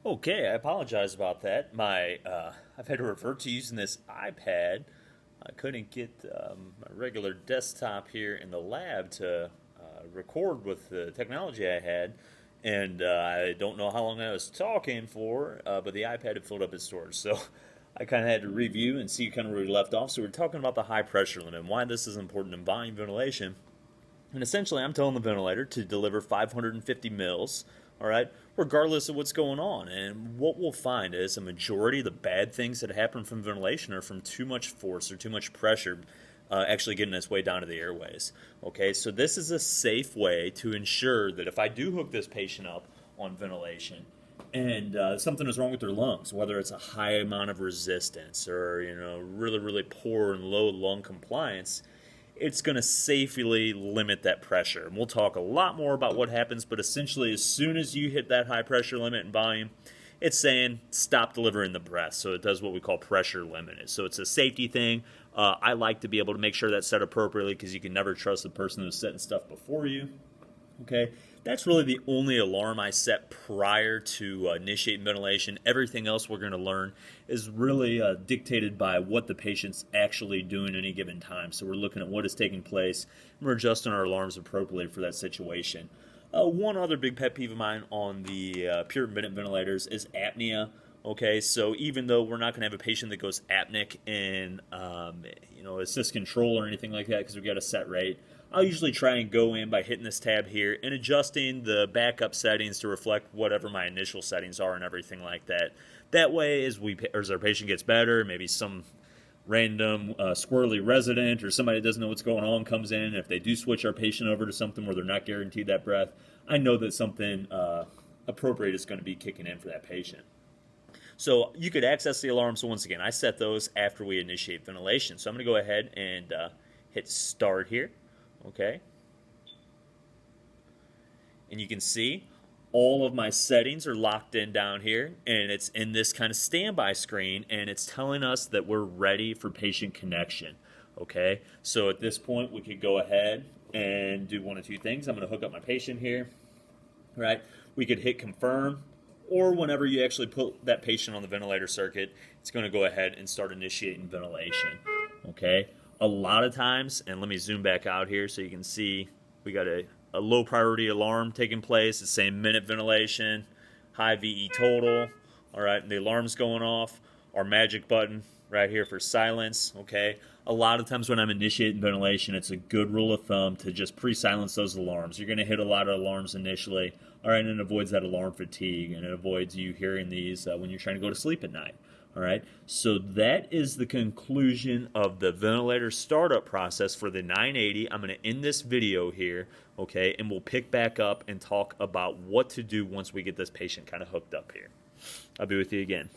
Okay, I apologize about that. I've had to revert to using this iPad. I couldn't get my regular desktop here in the lab to record with the technology I had, and I don't know how long I was talking for, but the iPad had filled up its storage, so I kind of had to review and see kind of where we left off. So we're talking about the high pressure limit and why this is important in volume ventilation. And essentially, I'm telling the ventilator to deliver 550 mils, all right, regardless of what's going on. And what we'll find is a majority of the bad things that happen from ventilation are from too much force or too much pressure actually getting its way down to the airways. Okay, so this is a safe way to ensure that if I do hook this patient up on ventilation, and something is wrong with their lungs, whether it's a high amount of resistance or really poor and low lung compliance, it's going to safely limit that pressure. And we'll talk a lot more about what happens, but essentially as soon as you hit that high pressure limit and volume, it's saying stop delivering the breath. So it does what we call pressure limited. So it's a safety thing. I like to be able to make sure that's set appropriately because you can never trust the person who's setting stuff before you. Okay, that's really the only alarm I set prior to initiating ventilation. Everything else we're going to learn is really dictated by what the patient's actually doing at any given time. So we're looking at what is taking place, and we're adjusting our alarms appropriately for that situation. One other big pet peeve of mine on the pure intermittent ventilators is apnea. Okay, so even though we're not going to have a patient that goes apneic in, assist control or anything like that because we've got a set rate, I'll usually try and go in by hitting this tab here and adjusting the backup settings to reflect whatever my initial settings are and everything like that. That way, as our patient gets better, maybe some random squirrely resident or somebody that doesn't know what's going on comes in, and if they do switch our patient over to something where they're not guaranteed that breath, I know that something appropriate is going to be kicking in for that patient. So you could access the alarms. Once again, I set those after we initiate ventilation. So I'm going to go ahead and hit start here. Okay. And you can see all of my settings are locked in down here, and it's in this kind of standby screen, and it's telling us that we're ready for patient connection. Okay. So at this point, we could go ahead and do one of two things. I'm going to hook up my patient here. Right. We could hit confirm. Or whenever you actually put that patient on the ventilator circuit, it's going to go ahead and start initiating ventilation. Okay? A lot of times, and let me zoom back out here so you can see we got a low priority alarm taking place. It's saying minute ventilation, high VE total. All right, and the alarm's going off. Our magic button right here for silence. Okay? A lot of times when I'm initiating ventilation, it's a good rule of thumb to just pre-silence those alarms. You're going to hit a lot of alarms initially. All right, and it avoids that alarm fatigue, and it avoids you hearing these when you're trying to go to sleep at night. All right, so that is the conclusion of the ventilator startup process for the 980. I'm going to end this video here, okay, and we'll pick back up and talk about what to do once we get this patient kind of hooked up here. I'll be with you again.